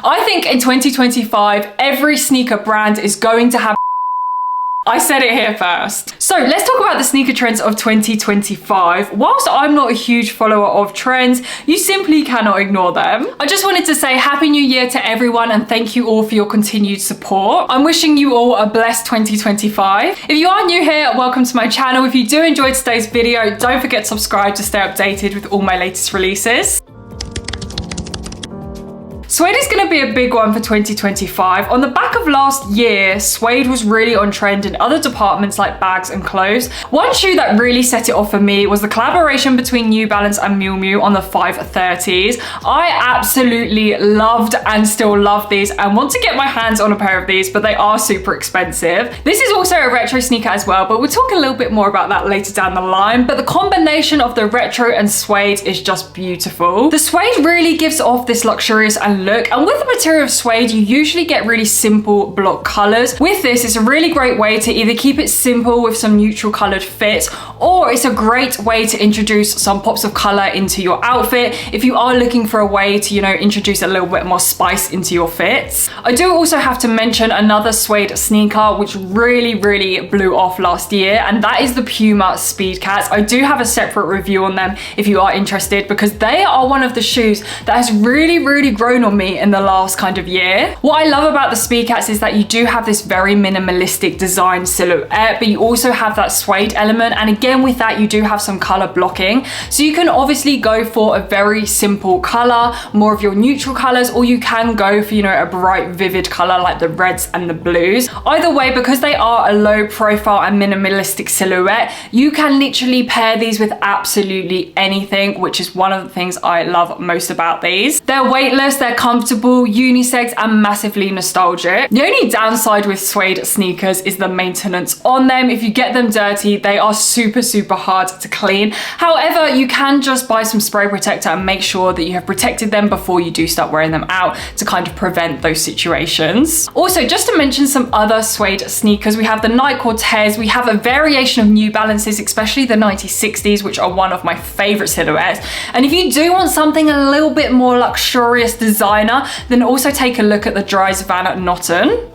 I think in 2025, every sneaker brand is going to have I said it here first. So let's talk about the sneaker trends of 2025. Whilst I'm not a huge follower of trends, you simply cannot ignore them. I just wanted to say Happy New Year to everyone and thank you all for your continued support. I'm wishing you all a blessed 2025. If you are new here, welcome to my channel. If you do enjoy today's video, don't forget to subscribe to stay updated with all my latest releases. Suede is going to be a big one for 2025. On the back of last year, Suede was really on trend in other departments like bags and clothes. One shoe that really set it off for me was the collaboration between New Balance and Miu Miu on the 530s. I absolutely loved and still love these and want to get my hands on a pair of these, but they are super expensive. This is also a retro sneaker as well, but we'll talk a little bit more about that later down the line. But the combination of the retro and Suede is just beautiful. The Suede really gives off this luxurious and look, and with the material of Suede you usually get really simple block colors. With this, it's a really great way to either keep it simple with some neutral colored fits, or it's a great way to introduce some pops of color into your outfit if you are looking for a way to, you know, introduce a little bit more spice into your fits. I do also have to mention another Suede sneaker which really blew off last year, and that is the Puma Speed Cats. I do have a separate review on them if you are interested, because they are one of the shoes that has really grown on me in the last kind of year. What I love about the Speed Cats is that you do have this very minimalistic design silhouette, but you also have that Suede element, and again with that you do have some color blocking, so you can obviously go for a very simple color, more of your neutral colors, or you can go for, you know, a bright vivid color like the reds and the blues. Either way, because they are a low profile and minimalistic silhouette, you can literally pair these with absolutely anything, which is one of the things I love most about these. They're weightless, they're comfortable, unisex, and massively nostalgic. The only downside with Suede sneakers is the maintenance on them. If you get them dirty, they are super hard to clean. However, you can just buy some spray protector and make sure that you have protected them before you do start wearing them out to kind of prevent those situations. Also, just to mention some other Suede sneakers, we have the Nike Cortez, we have a variation of New Balances, especially the 1960s, which are one of my favorite silhouettes. And if you do want something a little bit more luxurious designer, then also take a look at the Dries Van Noten.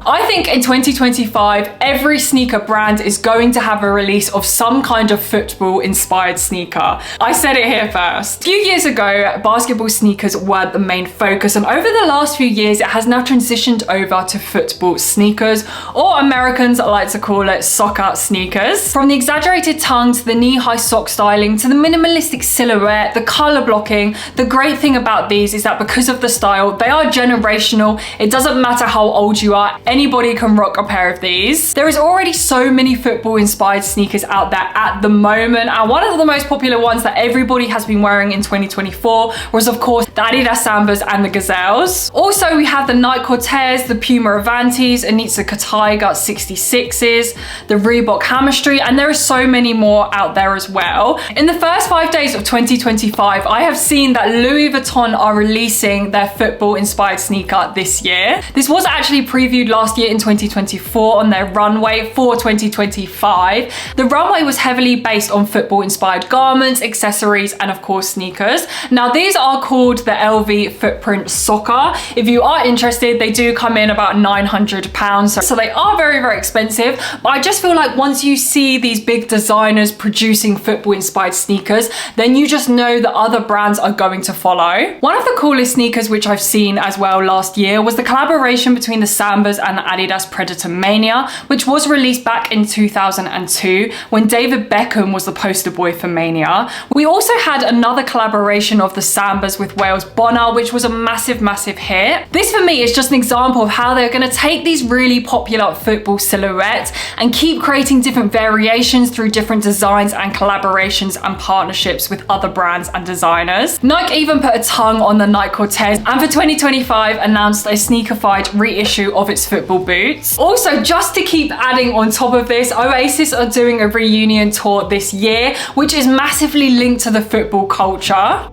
I think in 2025, every sneaker brand is going to have a release of some kind of football inspired sneaker. I said it here first. A few years ago, basketball sneakers were the main focus, and over the last few years, it has now transitioned over to football sneakers, or Americans like to call it soccer sneakers. From the exaggerated tongue to the knee-high sock styling to the minimalistic silhouette, the color blocking, the great thing about these is that because of the style, they are generational. It doesn't matter how old you are, anybody can rock a pair of these. There is already so many football inspired sneakers out there at the moment, and one of the most popular ones that everybody has been wearing in 2024 was of course the Adidas Sambas and the Gazelles. Also, we have the Nike Cortez, the Puma Avantis, Onitsuka Tiger 66s, the Reebok Hammer Street, and there are so many more out there as well. In the first 5 days of 2025, I have seen that Louis Vuitton are releasing their football inspired sneaker this year. This was actually previewed last year in 2024 on their runway for 2025. The runway was heavily based on football inspired garments, accessories, and of course sneakers. Now these are called the LV Footprint Soccer. If you are interested, they do come in about £900, so they are very expensive, but I just feel like once you see these big designers producing football inspired sneakers, then you just know that other brands are going to follow. One of the coolest sneakers which I've seen as well last year was the collaboration between the Sambas and the Adidas Predator Mania, which was released back in 2002 when David Beckham was the poster boy for Mania. We also had another collaboration of the Sambas with Wales Bonner, which was a massive hit. This for me is just an example of how they're going to take these really popular football silhouettes and keep creating different variations through different designs and collaborations and partnerships with other brands and designers. Nike even put a tongue on the Nike Cortez, and for 2025 announced a sneakerfied reissue of its football boots. Also, just to keep adding on top of this, Oasis are doing a reunion tour this year, which is massively linked to the football culture.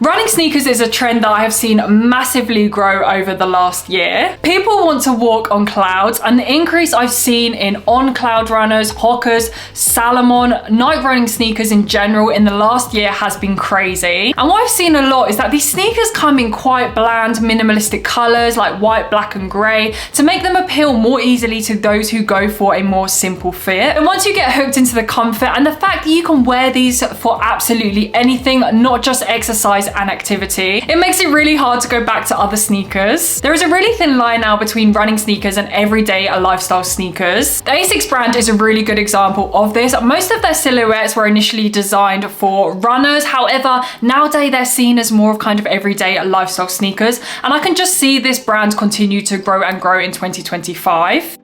Running sneakers is a trend that I have seen massively grow over the last year. People want to walk on clouds, and the increase I've seen in on-cloud runners, Hokas, Salomon, night running sneakers in general in the last year has been crazy. And what I've seen a lot is that these sneakers come in quite bland, minimalistic colors like white, black, and gray to make them appeal more easily to those who go for a more simple fit. And once you get hooked into the comfort and the fact that you can wear these for absolutely anything, not just exercise and activity, it makes it really hard to go back to other sneakers. There is a really thin line now between running sneakers and everyday lifestyle sneakers. The Asics brand is a really good example of this. Most of their silhouettes were initially designed for runners. However, nowadays they're seen as more of kind of everyday lifestyle sneakers. And I can just see this brand continue to grow and grow in 2025.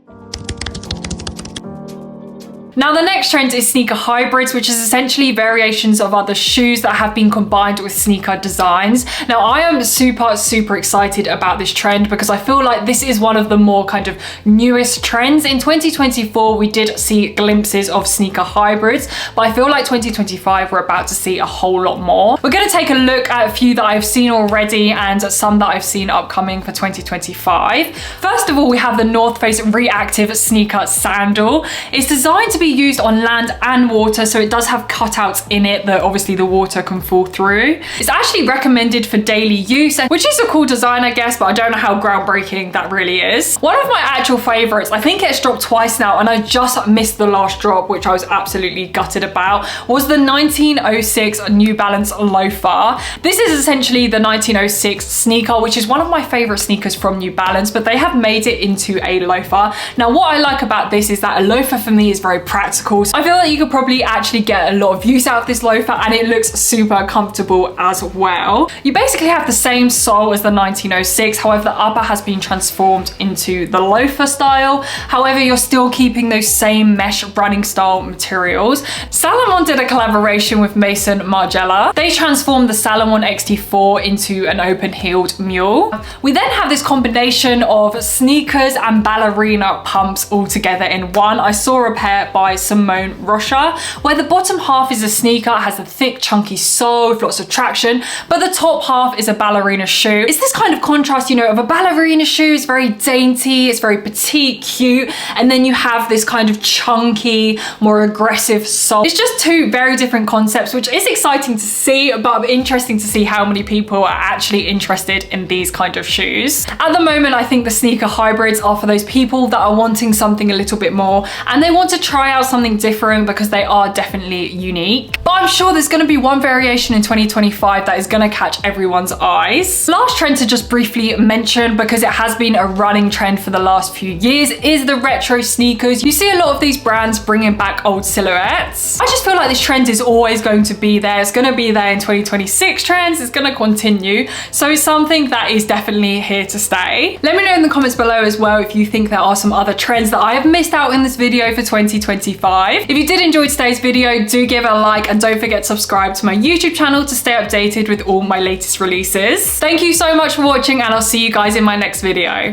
Now the next trend is sneaker hybrids, which is essentially variations of other shoes that have been combined with sneaker designs. Now I am super excited about this trend because I feel like this is one of the more kind of newest trends. In 2024, we did see glimpses of sneaker hybrids, but I feel like 2025, we're about to see a whole lot more. We're going to take a look at a few that I've seen already and some that I've seen upcoming for 2025. First of all, we have the North Face Reactive Sneaker Sandal. It's designed to be used on land and water, so it does have cutouts in it that obviously the water can fall through. It's actually recommended for daily use, which is a cool design, I guess, but I don't know how groundbreaking that really is. One of my actual favorites, I think it's dropped twice now and I just missed the last drop, which I was absolutely gutted about, was the 1906 New Balance loafer. This is essentially the 1906 sneaker, which is one of my favorite sneakers from New Balance, but they have made it into a loafer. Now what I like about this is that a loafer for me is very practical. So I feel like you could probably actually get a lot of use out of this loafer, and it looks super comfortable as well. You basically have the same sole as the 1906, however the upper has been transformed into the loafer style. However, you're still keeping those same mesh running style materials. Salomon did a collaboration with Mason Margiela. They transformed the Salomon XT4 into an open-heeled mule. We then have this combination of sneakers and ballerina pumps all together in one. I saw a pair by Simone Rocha, where the bottom half is a sneaker, has a thick chunky sole with lots of traction, but the top half is a ballerina shoe. It's this kind of contrast, you know, of a ballerina shoe is very dainty, it's very petite, cute, and then you have this kind of chunky, more aggressive sole. It's just two very different concepts, which is exciting to see, but interesting to see how many people are actually interested in these kind of shoes. At the moment, I think the sneaker hybrids are for those people that are wanting something a little bit more and they want to try out something different because they are definitely unique. But I'm sure there's going to be one variation in 2025 that is going to catch everyone's eyes. Last trend to just briefly mention, because it has been a running trend for the last few years, is the retro sneakers. You see a lot of these brands bringing back old silhouettes. I just feel like this trend is always going to be there. It's going to be there in 2026 trends. It's going to continue. So it's something that is definitely here to stay. Let me know in the comments below as well if you think there are some other trends that I have missed out in this video for 2025. If you did enjoy today's video, do give it a like and don't forget to subscribe to my YouTube channel to stay updated with all my latest releases. Thank you so much for watching, and I'll see you guys in my next video.